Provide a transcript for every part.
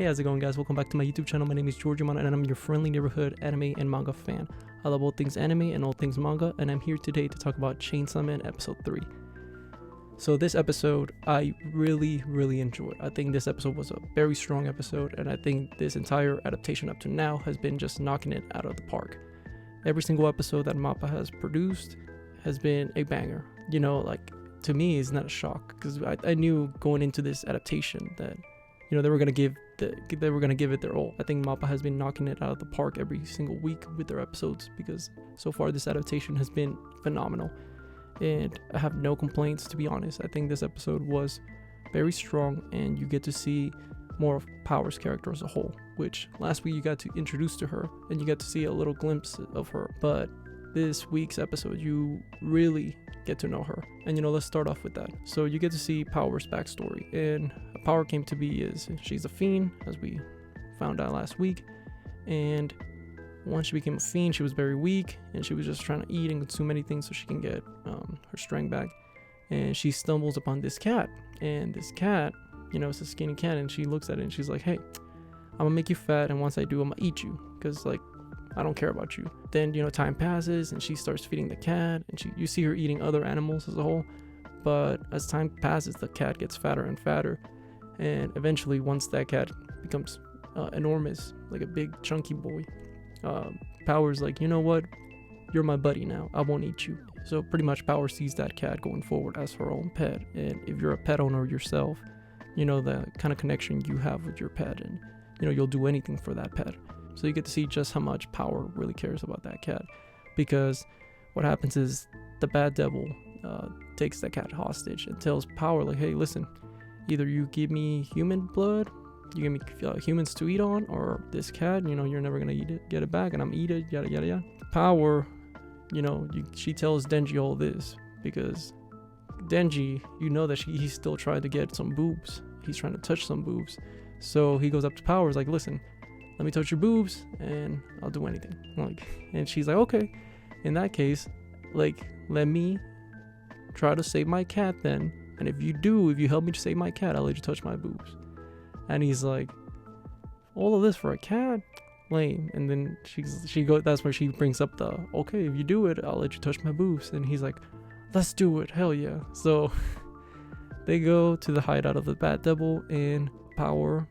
Hey, how's it going, guys? Welcome back to my YouTube channel. My name is Georgiamon, and I'm your friendly neighborhood anime and manga fan. I love all things anime and all things manga, and I'm here today to talk about Chainsaw Man Episode 3. So this episode, I really enjoyed. I think this episode was a very strong episode, and I think this entire adaptation up to now has been just knocking it out of the park. Every single episode that MAPPA has produced has been a banger. You know, like, to me, it's not a shock, because I knew going into this adaptation that, you know, they were gonna give it their all. I think MAPPA has been knocking it out of the park every single week with their episodes, because so far this adaptation has been phenomenal, and I have no complaints, to be honest. I think this episode was very strong, and you get to see more of Power's character as a whole, which last week you got to introduce to her and you got to see a little glimpse of her, but this week's episode you really get to know her. And you know, let's start off with that. So you get to see Power's backstory, and how Power came to be is she's a fiend, as we found out last week, and once she became a fiend, she was very weak, and she was just trying to eat and consume anything so she can get her strength back. And she stumbles upon this cat, and this cat, you know, it's a skinny cat, and she looks at it and she's like, hey, I'm gonna make you fat, and once I do, I'm gonna eat you, because like, I don't care about you. Then, you know, time passes and she starts feeding the cat, and you see her eating other animals as a whole. But as time passes, the cat gets fatter and fatter, and eventually, once that cat becomes enormous, like a big chunky boy, Power's like, you know what, you're my buddy now, I won't eat you. So pretty much Power sees that cat going forward as her own pet, and if you're a pet owner yourself, you know the kind of connection you have with your pet, and you know, you'll do anything for that pet. So you get to see just how much Power really cares about that cat, because what happens is the bad devil takes that cat hostage and tells Power, like, hey, listen, either you give me human blood, you give me humans to eat on, or this cat, you know, you're never gonna get it back, and I'm eat it, yada yada yada. Power, you know, she tells Denji all this because Denji, you know that he's still trying to get some boobs. He's trying to touch some boobs. So he goes up to Power, like, listen, let me touch your boobs and I'll do anything. Like, and she's like, okay, in that case, like, let me try to save my cat then, and if you help me to save my cat, I'll let you touch my boobs. And he's like, all of this for a cat? Lame. And then that's where she brings up the, okay, if you do it, I'll let you touch my boobs. And he's like, let's do it, hell yeah. So they go to the hideout of the Bat Devil, and Power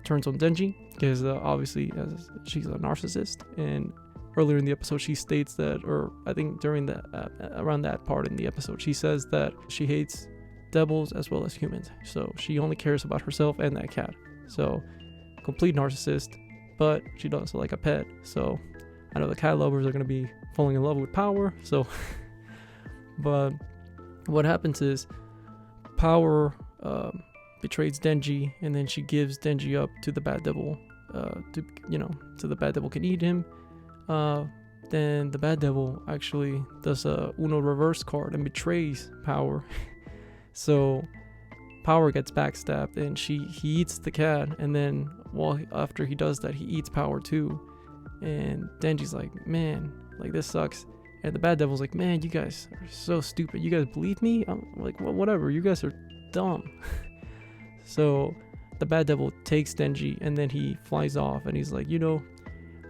turns on Denji, because obviously as she's a narcissist, and earlier in the episode she states that, or I think during around that part in the episode, she says that she hates devils as well as humans, so she only cares about herself and that cat. So complete narcissist, but she does like a pet. So I know the cat lovers are going to be falling in love with Power. So but what happens is Power betrays Denji, and then she gives Denji up to the Bat Devil, so the Bat Devil can eat him. Then the Bat Devil actually does a Uno reverse card and betrays Power. So Power gets backstabbed, and he eats the cat, and then after he does that, he eats Power too. And Denji's like, man, like, this sucks. And the Bat Devil's like, man, you guys are so stupid. You guys believe me? I'm like, well, whatever. You guys are dumb. So the Bat Devil takes Denji, and then he flies off, and he's like, you know,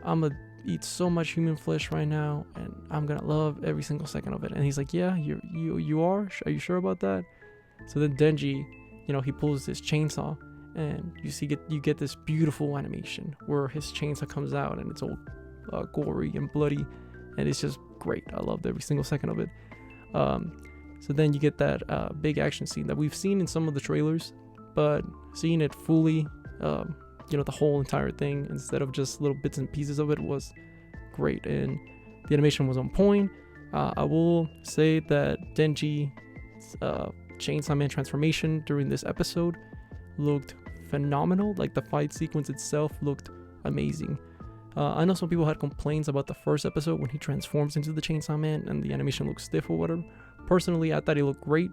I'm gonna eat so much human flesh right now, and I'm gonna love every single second of it. And he's like, yeah, you are you sure about that? So then Denji, you know, he pulls his chainsaw, and you get this beautiful animation where his chainsaw comes out, and it's all gory and bloody, and it's just great. I loved every single second of it. So then you get that big action scene that we've seen in some of the trailers, but seeing it fully, you know, the whole entire thing instead of just little bits and pieces of it was great, and the animation was on point. I will say that Denji's Chainsaw Man transformation during this episode looked phenomenal. Like, the fight sequence itself looked amazing. I know some people had complaints about the first episode when he transforms into the Chainsaw Man and the animation looks stiff or whatever. Personally, I thought it looked great,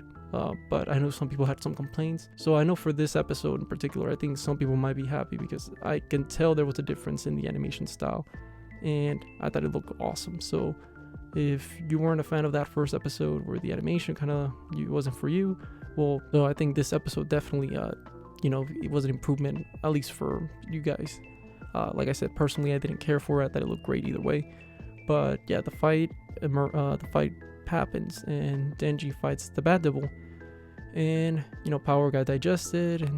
but I know some people had some complaints. So I know for this episode in particular, I think some people might be happy, because I can tell there was a difference in the animation style, and I thought it looked awesome. So if you weren't a fan of that first episode where the animation kind of wasn't for you, well, no, I think this episode definitely it was an improvement, at least for you guys. Like I said, personally, I didn't care for it. I thought it looked great either way. But yeah, the fight happens, and Denji fights the Bad Devil, and Power got digested,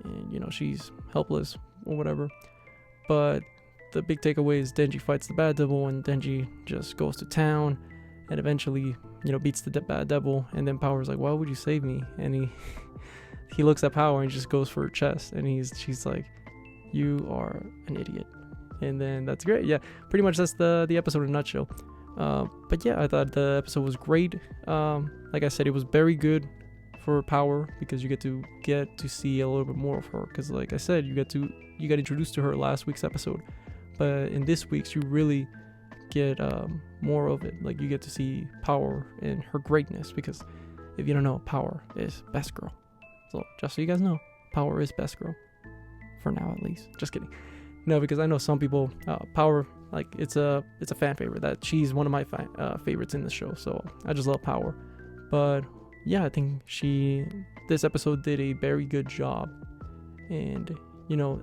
and she's helpless or whatever. But the big takeaway is Denji fights the Bad Devil, and Denji just goes to town, and eventually beats the Bad Devil. And then Power's like, "Why would you save me?" And he looks at Power and just goes for her chest, and she's like, "You are an idiot." And then that's great. Yeah, pretty much that's the episode in a nutshell. But yeah, I thought the episode was great. Like I said, it was very good for Power, because you get to see a little bit more of her, because like I said, you got introduced to her last week's episode, but in this week's you really get more of it. Like, you get to see Power and her greatness, because if you don't know, Power is best girl. So just so you guys know, Power is best girl for now, at least. Just kidding. No, because I know some people, Power, like, it's a fan favorite. That she's one of my favorites in the show. So I just love Power. But yeah, I think this episode did a very good job, and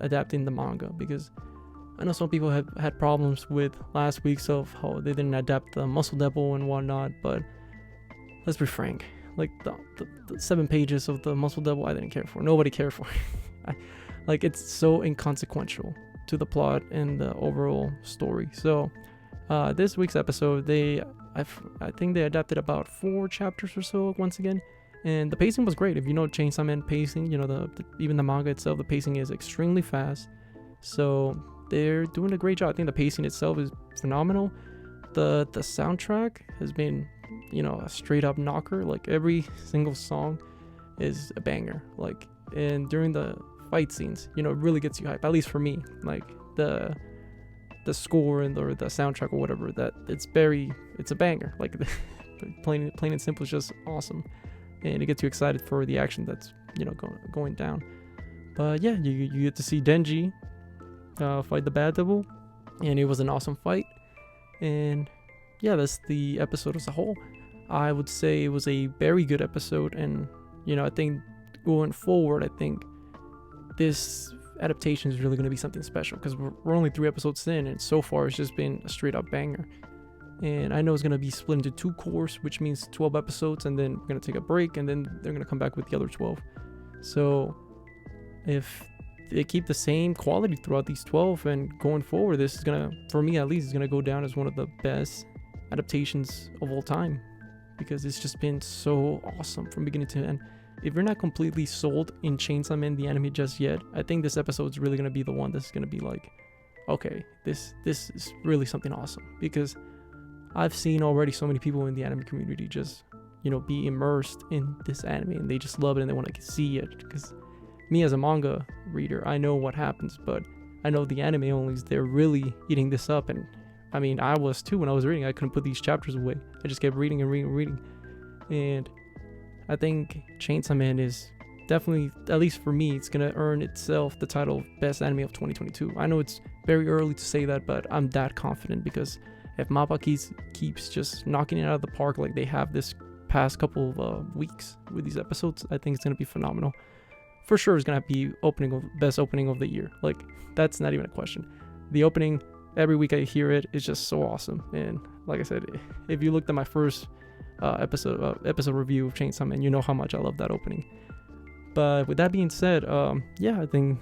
adapting the manga, because I know some people have had problems with last week's of how they didn't adapt the Muscle Devil and whatnot. But let's be frank, like the 7 pages of the Muscle Devil, I didn't care for. Nobody cared for. Like, it's so inconsequential to the plot and the overall story. So this week's episode, I think they adapted about 4 chapters or so once again, and the pacing was great. If you know Chainsaw Man pacing, even the manga itself, the pacing is extremely fast. So they're doing a great job. I think the pacing itself is phenomenal. The soundtrack has been a straight up knocker. Like, every single song is a banger. Like, and during the fight scenes, it really gets you hype, at least for me. Like, the score or the soundtrack or whatever, that it's a banger. Like, plain and simple, is just awesome, and it gets you excited for the action that's going down. But yeah, you get to see Denji fight the Bad Devil, and it was an awesome fight. And yeah, that's the episode as a whole. I would say it was a very good episode, and I think going forward, I think this adaptation is really going to be something special, because we're only 3 episodes in, and so far it's just been a straight up banger. And I know it's going to be split into 2 course, which means 12 episodes, and then we're going to take a break, and then they're going to come back with the other 12. So if they keep the same quality throughout these 12 and going forward, this is going to, for me at least, is going to go down as one of the best adaptations of all time, because it's just been so awesome from beginning to end. If you're not completely sold in Chainsaw Man the anime just yet, I think this episode is really going to be the one that's going to be like, okay, this is really something awesome. Because I've seen already so many people in the anime community just, be immersed in this anime, and they just love it and they want to see it. Because me as a manga reader, I know what happens, but I know the anime onlys, they're really eating this up. And I mean, I was too when I was reading. I couldn't put these chapters away. I just kept reading and reading and reading. And I think Chainsaw Man is definitely, at least for me, it's going to earn itself the title of Best Anime of 2022. I know it's very early to say that, but I'm that confident, because if MAPPA keeps just knocking it out of the park like they have this past couple of weeks with these episodes, I think it's going to be phenomenal. For sure, it's going to be best opening of the year. Like, that's not even a question. The opening, every week I hear it, is just so awesome. And like I said, if you looked at my first episode review of Chainsaw Man, you know how much I love that opening. But with that being said, yeah, I think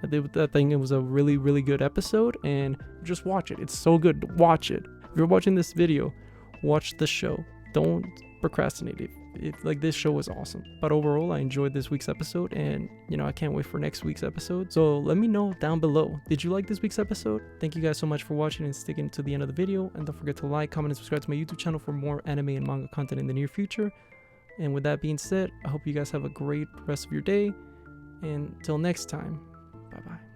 it was a really, really good episode, and just watch it. It's so good. Watch it. If you're watching this video, watch the show. Don't procrastinate. If like, this show was awesome. But overall, I enjoyed this week's episode, and I can't wait for next week's episode. So let me know down below, did you like this week's episode? Thank you guys so much for watching and sticking to the end of the video, and don't forget to like, comment, and subscribe to my YouTube channel for more anime and manga content in the near future. And with that being said, I hope you guys have a great rest of your day, and until next time, bye bye.